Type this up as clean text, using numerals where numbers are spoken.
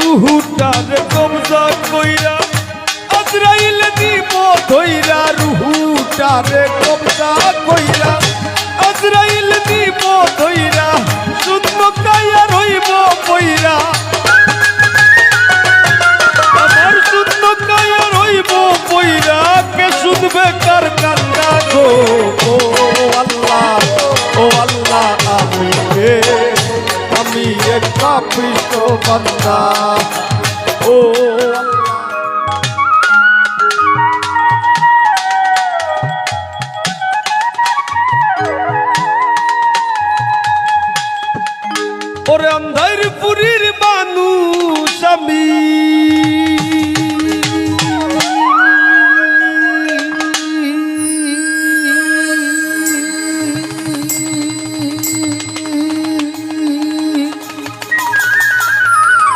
রুহুটারে কবজা কইরা আজরাইল দিব ধইরা রুহুটারে কবজা কইরা আজরাইল দিব ধইরা শুনব কায়া রইব কইরা আমার শুনব কায়া রইব কইরা কে শুনবে কার কান্না গো ও আল্লাহ আমি এক পাপিষ্ঠ বান্দা ও